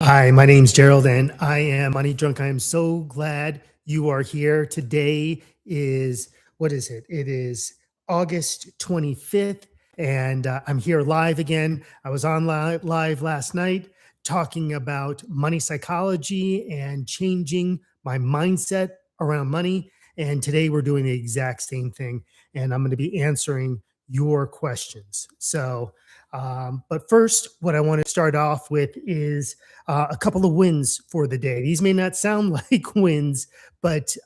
Hi, my name's Gerald, and I am Money Drunk. I am so glad you are here. Today is, what is it? It is August 25th, and I'm here live again. I was on live last night talking about money psychology and changing my mindset around money. And today we're doing the exact same thing, and I'm going to be answering your questions. But first, what I want to start off with is a couple of wins for the day. These may not sound like wins, but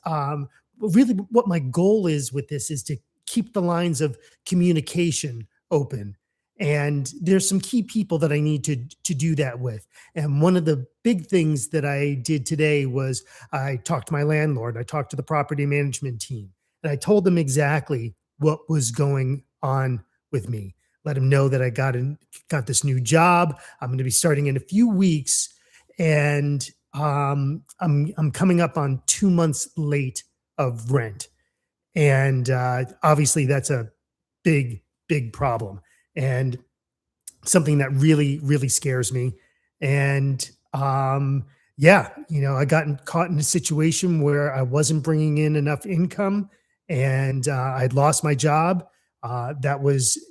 really what my goal is with this is to keep the lines of communication open. And there's some key people that I need to do that with. And one of the big things that I did today was I talked to my landlord, I talked to the property management team, and I told them exactly what was going on with me. Let them know that I got this new job. I'm going to be starting in a few weeks, and I'm coming up on 2 months late of rent, and obviously that's a big problem and something that really scares me. And yeah, I got caught in a situation where I wasn't bringing in enough income, and I'd lost my job. That was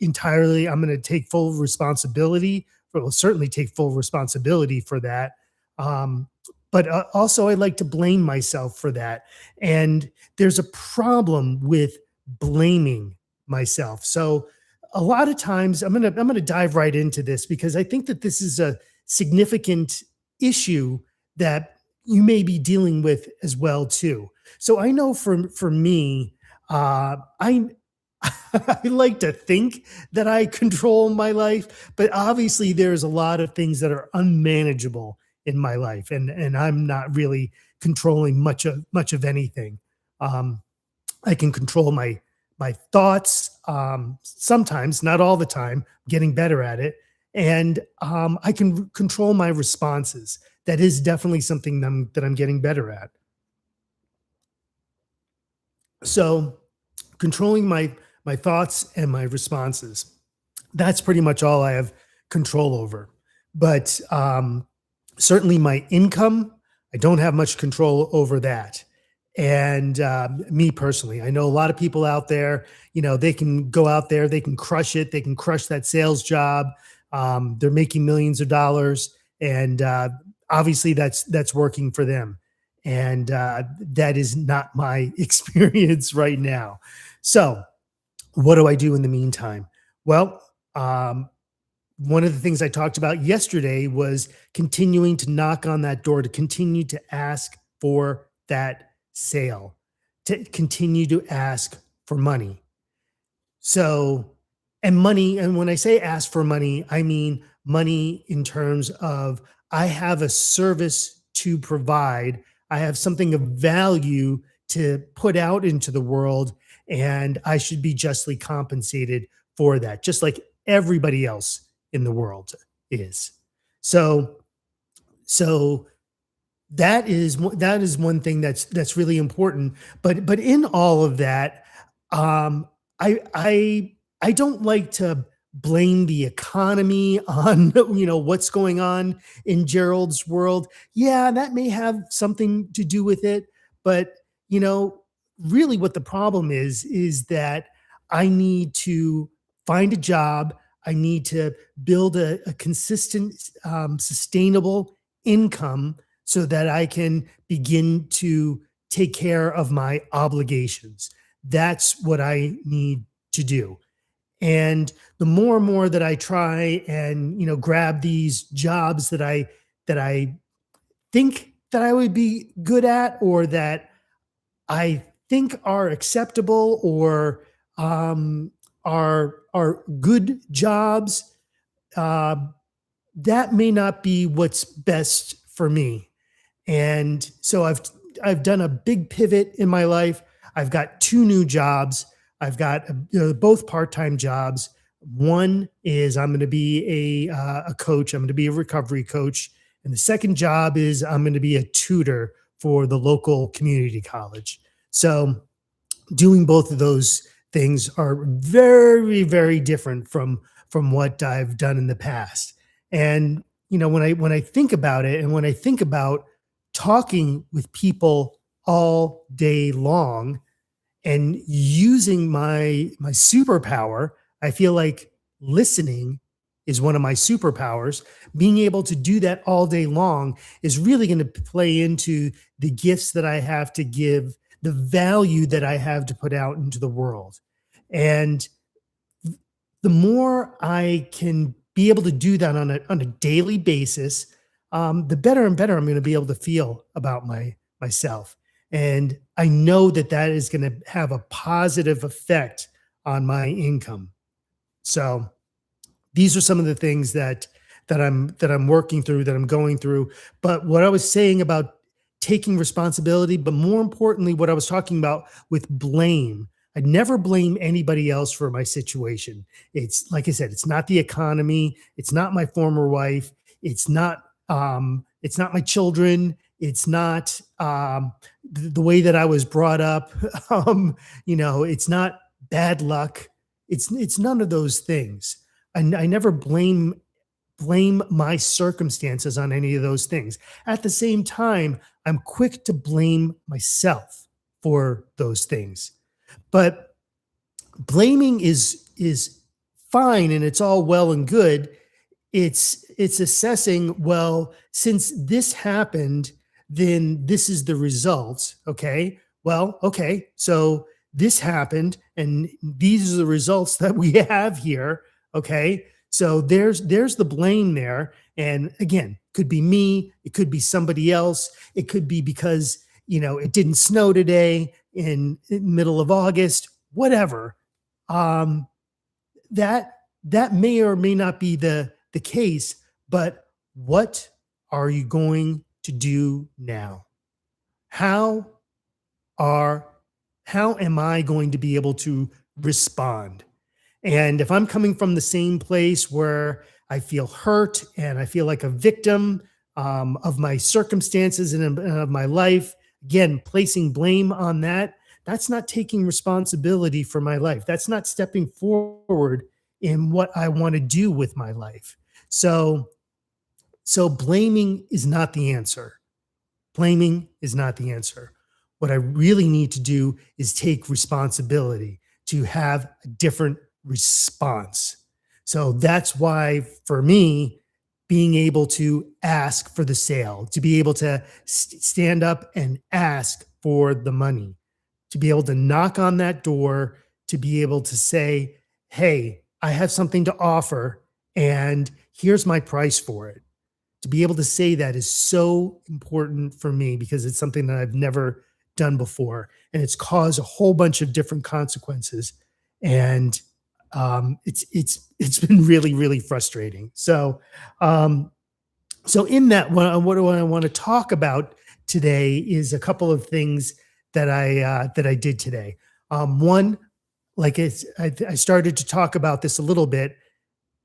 entirely, I'm going to take full responsibility, or will certainly take full responsibility for that. Um, but also, I like to blame myself for that. And there's a problem with blaming myself. So a lot of times, I'm gonna dive right into this because I think that this is a significant issue that you may be dealing with as well too. So I know for me, I I like to think that I control my life, but obviously there's a lot of things that are unmanageable in my life, and I'm not really controlling much of anything. Um, I can control my thoughts, sometimes, not all the time. Getting better at it, and I can control my responses. That is definitely something that I'm getting better at. So controlling my thoughts and my responses. That's pretty much all I have control over. But certainly my income, I don't have much control over that. And me personally, I know a lot of people out there, they can go out there, they can crush it, they can crush that sales job. They're making millions of dollars, and obviously that's working for them. And that is not my experience right now. So, what do I do in the meantime? Well, um, one of the things I talked about yesterday was continuing to knock on that door, to continue to ask for that sale, to continue to ask for money. So, and money, and when I say ask for money, I mean money in terms of I have a service to provide, I have something of value to put out into the world, and I should be justly compensated for that, just like everybody else in the world is. So, so that is one thing that's really important. But in all of that, um, I don't like to blame the economy on what's going on in Gerald's world. Yeah, that may have something to do with it, but you know, really, what the problem is that I need to find a job. I need to build a consistent, sustainable income so that I can begin to take care of my obligations. That's what I need to do. And the more and more that I try and grab these jobs that I think that I would be good at, or that I think are acceptable, or are good jobs, uh, that may not be what's best for me. And so I've done a big pivot in my life. I've got two new jobs. I've got both part-time jobs. One is I'm going to be a coach. I'm going to be a recovery coach, and the second job is I'm going to be a tutor for the local community college. So doing both of those things are very different from what I've done in the past. And when I think about it, and when I think about talking with people all day long and using my superpower, I feel like listening is one of my superpowers. Being able to do that all day long is really going to play into the gifts that I have to give, the value that I have to put out into the world. And the more I can be able to do that on a daily basis, the better and better I'm going to be able to feel about myself. And I know that that is going to have a positive effect on my income. So these are some of the things that I'm working through, that I'm going through. But what I was saying about taking responsibility, but more importantly, what I was talking about with blame. I never blame anybody else for my situation. It's like I said, it's not the economy, it's not my former wife, it's not my children, it's not the way that I was brought up. It's not bad luck. It's none of those things. I never blame my circumstances on any of those things. At the same time, I'm quick to blame myself for those things. But blaming is fine and it's all well and good. It's assessing, well, since this happened, then this is the result. Okay. Well, okay. So this happened and these are the results that we have here. Okay. So there's the blame there. And again, could be me, it could be somebody else, it could be because it didn't snow today in middle of August, whatever. Um, that may or may not be the case, but what are you going to do now? How are how am I going to be able to respond? And if I'm coming from the same place where I feel hurt and I feel like a victim of my circumstances and of my life, again, placing blame on that, that's not taking responsibility for my life. That's not stepping forward in what I want to do with my life. So, so blaming is not the answer. Blaming is not the answer. What I really need to do is take responsibility to have a different response. So that's why, for me, being able to ask for the sale, to be able to stand up and ask for the money, to be able to knock on that door, to be able to say, hey, I have something to offer, and here's my price for it. To be able to say that is so important for me because it's something that I've never done before, and it's caused a whole bunch of different consequences. And it's been really, really frustrating. Um, so in that, what do I want to talk about today is a couple of things that I did today. One, like I started to talk about this a little bit,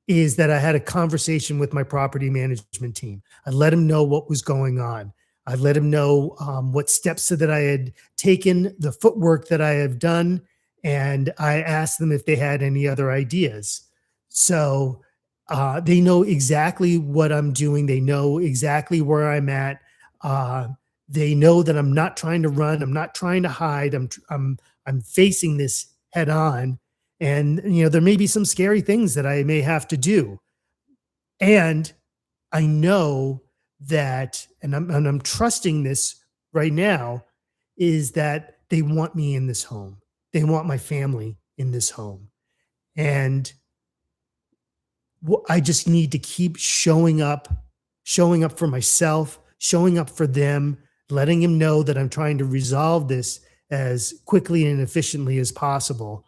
is that I had a conversation with my property management team. I let them know what was going on. I let them know what steps that I had taken, the footwork that I have done, and I asked them if they had any other ideas. So they know exactly what I'm doing. They know exactly where I'm at. Uh, they know that I'm not trying to run. I'm not trying to hide. I'm facing this head on. And there may be some scary things that I may have to do. And I know that, and I'm trusting this right now, is that they want me in this home. They want my family in this home. And I just need to keep showing up for myself, showing up for them, letting them know that I'm trying to resolve this as quickly and efficiently as possible,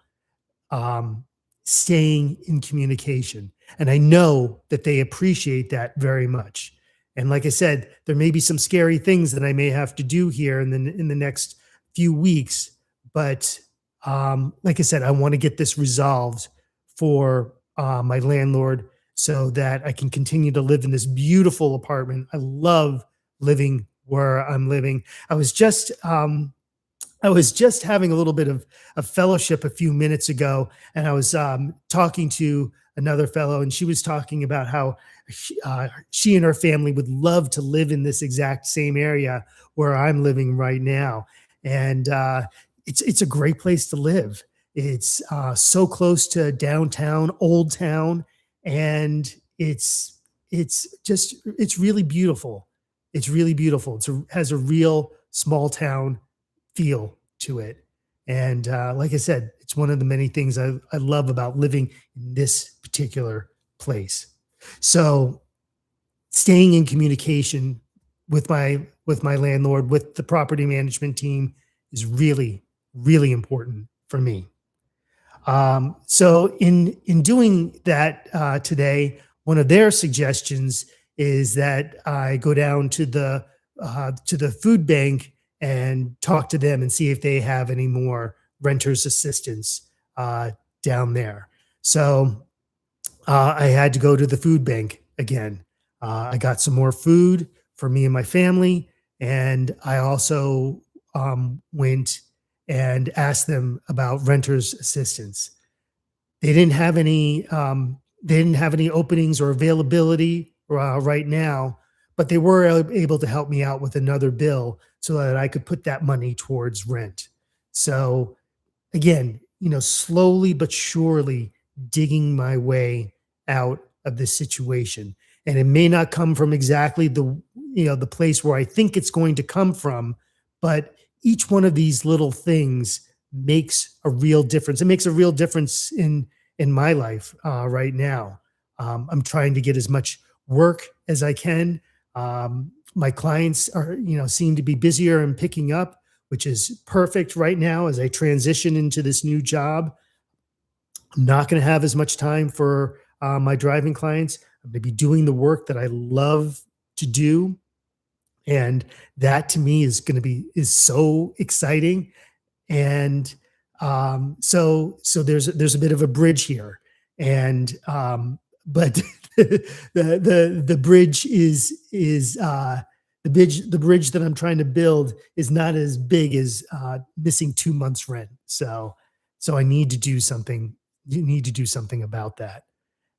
staying in communication. And I know that they appreciate that very much. And like I said, there may be some scary things that I may have to do here in the next few weeks. But like I said, I want to get this resolved for my landlord so that I can continue to live in this beautiful apartment. I love living where I'm living. I was just having a little bit of fellowship a few minutes ago, and I was talking to another fellow, and she was talking about how she and her family would love to live in this exact same area where I'm living right now, and it's a great place to live. It's so close to downtown, Old Town, and it's really beautiful. It's really beautiful. Has a real small town feel to it. And like I said, it's one of the many things I love about living in this particular place. So staying in communication with my landlord, with the property management team is really, really important for me. So in doing that today, one of their suggestions is that I go down to the food bank and talk to them and see if they have any more renters assistance uh, down there. So I had to go to the food bank again. I got some more food for me and my family, and I also went and asked them about renters assistance. They didn't have any they didn't have any openings or availability right now, but they were able to help me out with another bill so that I could put that money towards rent. So again, slowly but surely digging my way out of this situation. And it may not come from exactly the place where I think it's going to come from, but each one of these little things makes a real difference. It makes a real difference in my life right now. I'm trying to get as much work as I can. My clients seem to be busier and picking up, which is perfect right now as I transition into this new job. I'm not going to have as much time for my driving clients. I'm going to be doing the work that I love to do, and that to me is so exciting. And so there's a bit of a bridge here, and but the bridge is the bridge that I'm trying to build is not as big as missing 2 months rent. So I need to do something. You need to do something about that,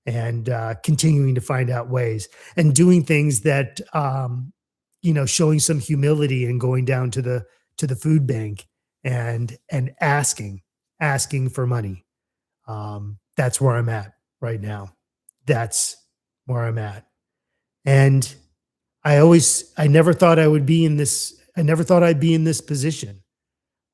and continuing to find out ways and doing things that showing some humility and going down to the food bank and asking for money. That's where I'm at right now. That's where I'm at. And I never thought I would be in this. I never thought I'd be in this position.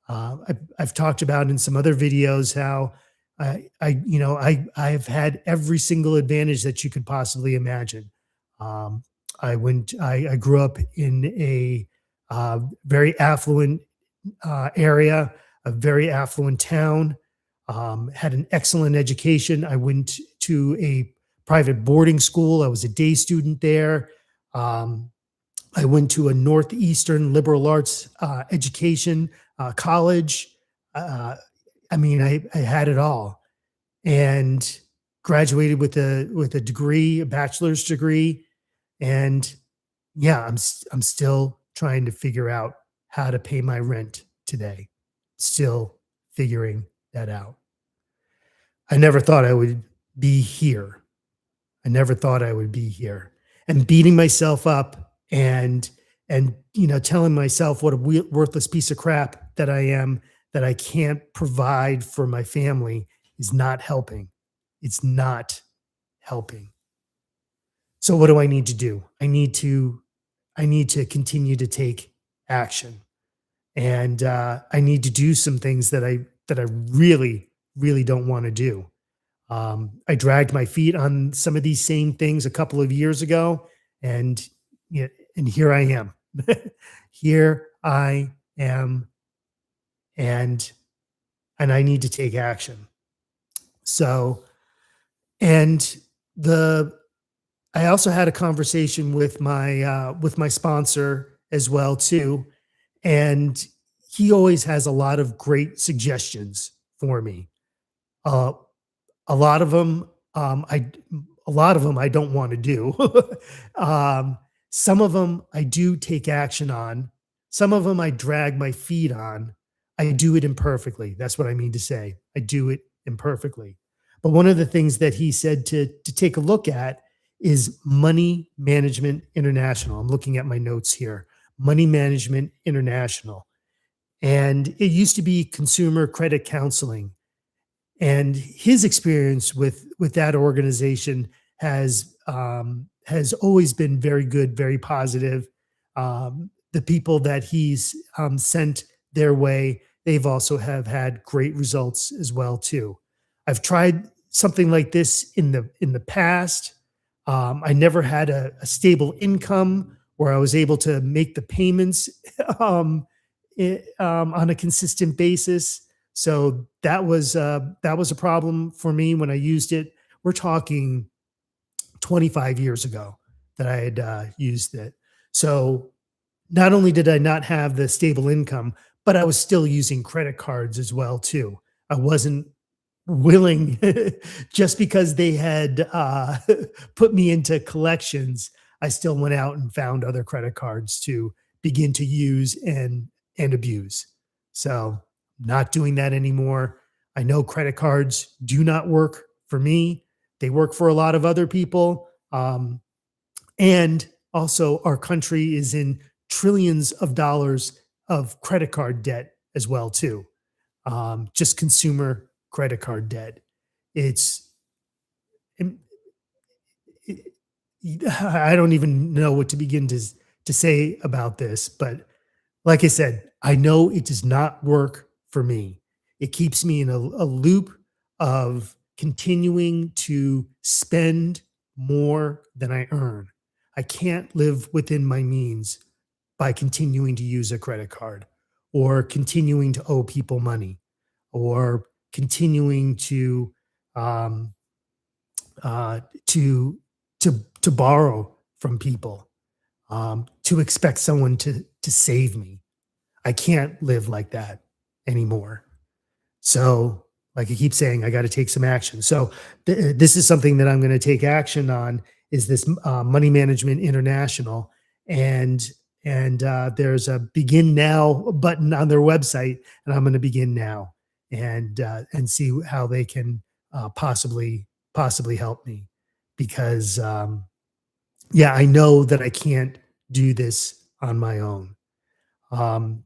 I've talked about in some other videos how I've had every single advantage that you could possibly imagine. Um, I grew up in a very affluent area, a very affluent town. Had an excellent education. I went to a private boarding school. I was a day student there. Um, I went to a Northeastern liberal arts education college. Uh, I mean, I had it all, and graduated with a degree, a bachelor's degree, and yeah, I'm still trying to figure out how to pay my rent today. Still figuring that out. I never thought I would be here. I never thought I would be here, and beating myself up and telling myself what a worthless piece of crap that I am, that I can't provide for my family, is not helping. It's not helping. So what do I need to do? I need to continue to take action, and I need to do some things that I really really don't want to do. I dragged my feet on some of these same things a couple of years ago, and and here I am. Here I am, and I need to take action. So, and the I also had a conversation with my sponsor as well too, and he always has a lot of great suggestions for me. Uh, a lot of them, a lot of them I don't want to do. um, some of them I do take action on. Some of them I drag my feet on. I do it imperfectly. That's what I mean to say. I do it imperfectly. But one of the things that he said to take a look at is Money Management International. I'm looking at my notes here. Money Management International. And it used to be consumer credit counseling. And his experience with that organization has always been very good, very positive. The people that he's sent their way, they've also have had great results as well too. I've tried something like this in the past. I never had a stable income where I was able to make the payments um, on a consistent basis. So that was a problem for me when I used it. We're talking 25 years ago that I had used it. So not only did I not have the stable income, but I was still using credit cards as well too. I wasn't willing just because they had put me into collections. I still went out and found other credit cards to begin to use and abuse. So not doing that anymore. I know credit cards do not work for me. They work for a lot of other people. And also our country is in trillions of dollars of credit card debt as well too. Just consumer credit card debt. It's im- it- I don't even know what to begin to say about this, but like I said, I know it does not work for me. It keeps me in a loop of continuing to spend more than I earn. I can't live within my means by continuing to use a credit card or continuing to owe people money or continuing um, uh, to to borrow from people, to expect someone to save me. I can't live like that anymore. So, like I keep saying, I got to take some action. So, this is something that I'm going to take action on. Is this Money Management International, and there's a begin now button on their website, and I'm going to begin now and see how they can possibly help me because yeah, I know that I can't do this on my own. Um,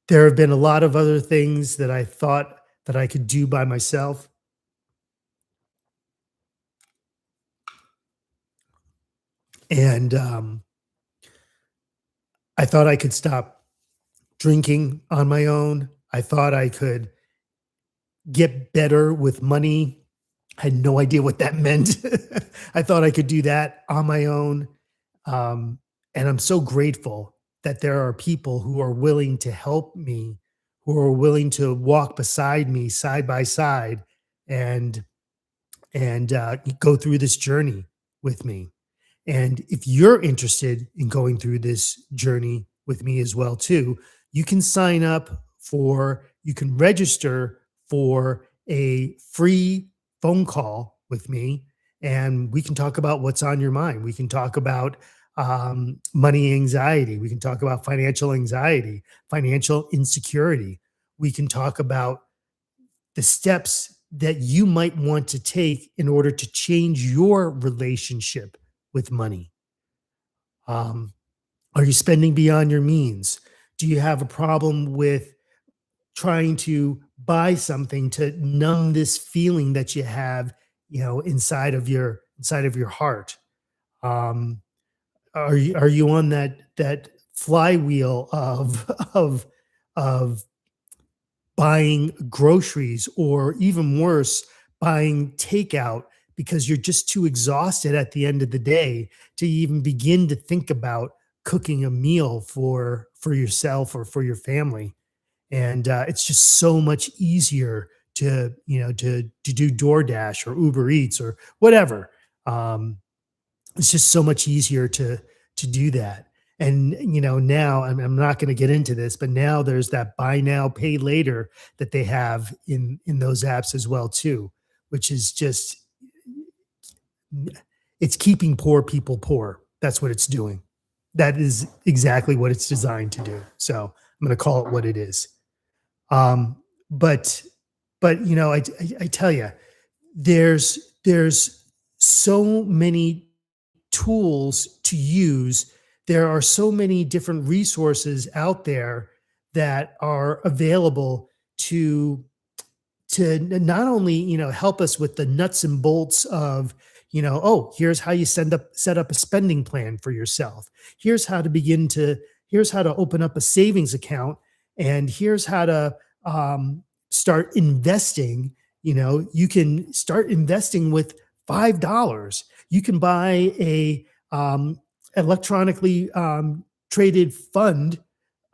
there have been a lot of other things that I thought that I could do by myself, and I thought I could stop drinking on my own. I thought I could get better with money. I had no idea what that meant. I thought I could do that on my own. Um, and I'm so grateful that there are people who are willing to help me, who are willing to walk beside me side by side and go through this journey with me. And if you're interested in going through this journey with me as well too, you can sign up you can register for a free phone call with me and we can talk about what's on your mind. We can talk about money anxiety. We can talk about financial anxiety, financial insecurity. We can talk about the steps that you might want to take in order to change your relationship with money. Um, are you spending beyond your means? Do you have a problem with trying to buy something to numb this feeling that you have, inside of your heart? Um, are you on that flywheel of of buying groceries or even worse, buying takeout because you're just too exhausted at the end of the day to even begin to think about cooking a meal for yourself or for your family. And it's just so much easier to do DoorDash or Uber Eats or whatever. Um, it's just so much easier to do that. And now I'm not going to get into this, but now there's that buy now, pay later that they have in those apps as well too, which is just it's keeping poor people poor. That's what it's doing. That is exactly what it's designed to do. So I'm going to call it what it is. Um, but I tell you, there's so many tools to use. There are so many different resources out there that are available to not only help us with the nuts and bolts of oh, here's how you set up a spending plan for yourself. Here's how to begin to here's how to open up a savings account, and here's how to start investing. You can start investing with $5. You can buy a electronically traded fund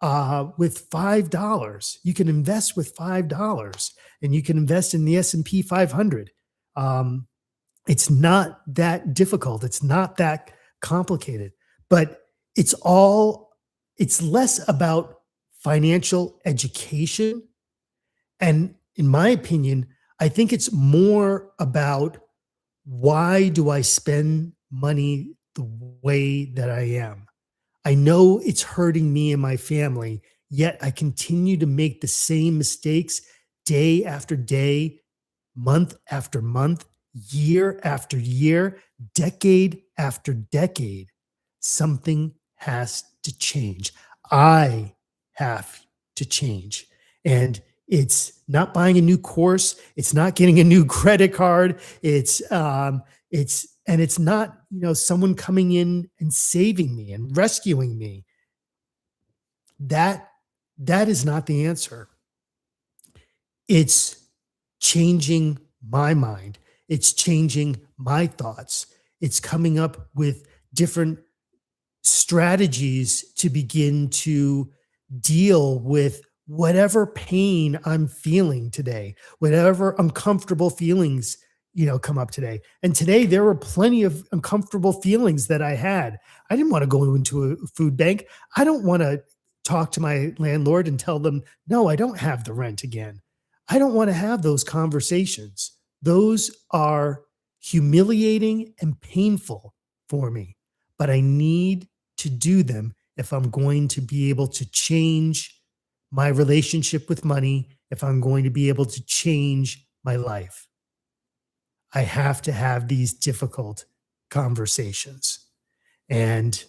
with $5. You can invest with $5, and you can invest in the S&P 500. Um, it's not that difficult. It's not that complicated, but it's all, it's less about financial education. And in my opinion, I think it's more about, why do I spend money the way that I am? I know it's hurting me and my family, yet I continue to make the same mistakes day after day, month after month, year after year, decade after decade. Something has to change. I have to change. And it's not buying a new course, it's not getting a new credit card, it's not, someone coming in and saving me and rescuing me. That that is not the answer. It's changing my mind. It's changing my thoughts. It's coming up with different strategies to begin to deal with whatever pain I'm feeling today, whatever uncomfortable feelings, come up today. And today there were plenty of uncomfortable feelings that I had. I didn't want to go into a food bank. I don't want to talk to my landlord and tell them, no, I don't have the rent again. I don't want to have those conversations. Those are humiliating and painful for me, but I need to do them if I'm going to be able to change my relationship with money, if I'm going to be able to change my life. I have to have these difficult conversations. And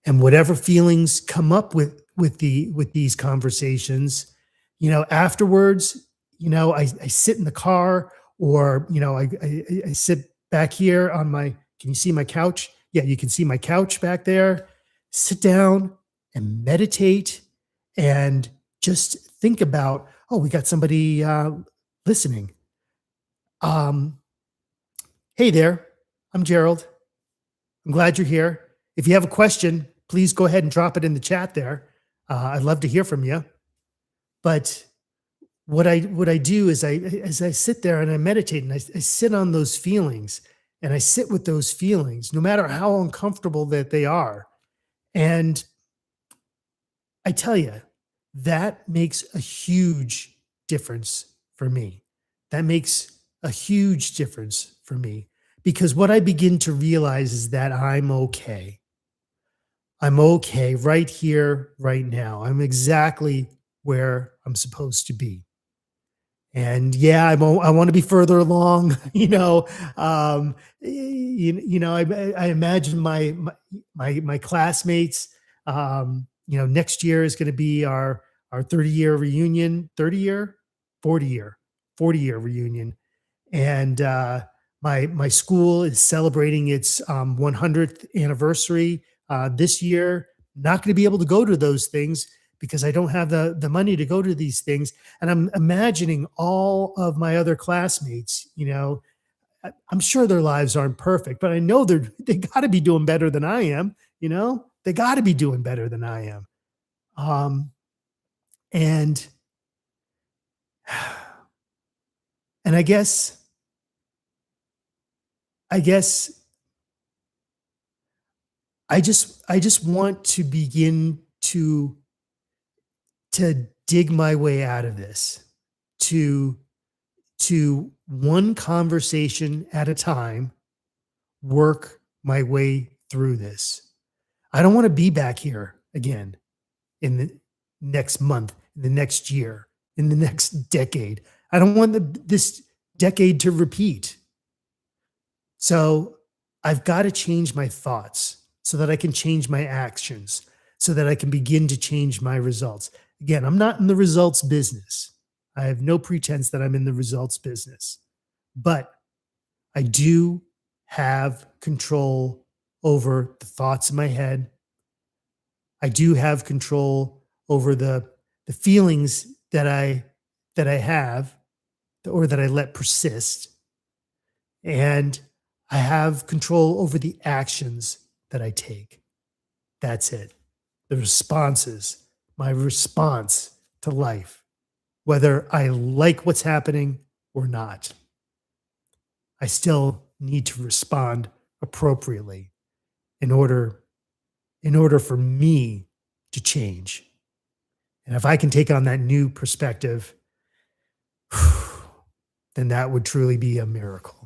whatever feelings come up with these conversations, afterwards, I sit in the car, or I sit back here on my, can you see my couch? Yeah, you can see my couch back there. Sit down and meditate, and just think about, oh, we got somebody listening. um hey there, I'm Gerald. I'm glad you're here. If you have a question, please go ahead and drop it in the chat there. I'd love to hear from you. But what I do is, I sit there and I meditate, and I sit on those feelings, and I sit with those feelings, no matter how uncomfortable that they are. And I tell you, that makes a huge difference for me. That makes a huge difference for me, because what I begin to realize is that I'm okay. I'm okay right here, right now. I'm exactly where I'm supposed to be. And yeah, I want to be further along. I imagine my classmates. Next year is going to be our 30-year reunion, 30-year, 40-year, 40-year reunion. And my school is celebrating its 100th anniversary this year. Not going to be able to go to those things because I don't have the money to go to these things. And I'm imagining all of my other classmates. I'm sure their lives aren't perfect, but I know they got to be doing better than I am. They got to be doing better than I am. Um, and and I guess I just want to begin to dig my way out of this, to one conversation at a time, work my way through this. I don't want to be back here again in the next month, in the next year, in the next decade. I don't want this decade to repeat. So I've got to change my thoughts so that I can change my actions, so that I can begin to change my results. Again, I'm not in the results business. I have no pretense that I'm in the results business, but I do have control over the thoughts in my head. I do have control over the feelings that I have or that I let persist, and I have control over the actions that I take. That's it. The responses, my response to life, whether I like what's happening or not, I still need to respond appropriately in order for me to change. And if I can take on that new perspective, then that would truly be a miracle.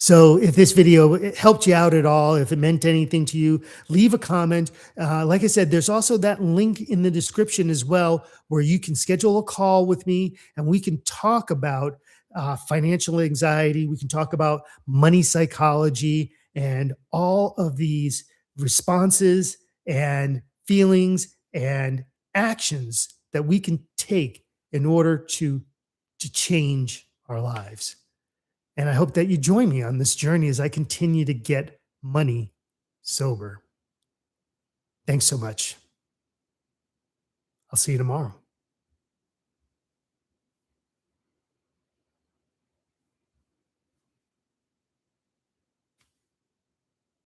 So if this video helped you out at all, if it meant anything to you, leave a comment. Like I said, there's also that link in the description as well, where you can schedule a call with me and we can talk about financial anxiety. We can talk about money psychology and all of these responses and feelings and actions that we can take in order to change our lives. And I hope that you join me on this journey as I continue to get money sober. Thanks so much. I'll see you tomorrow.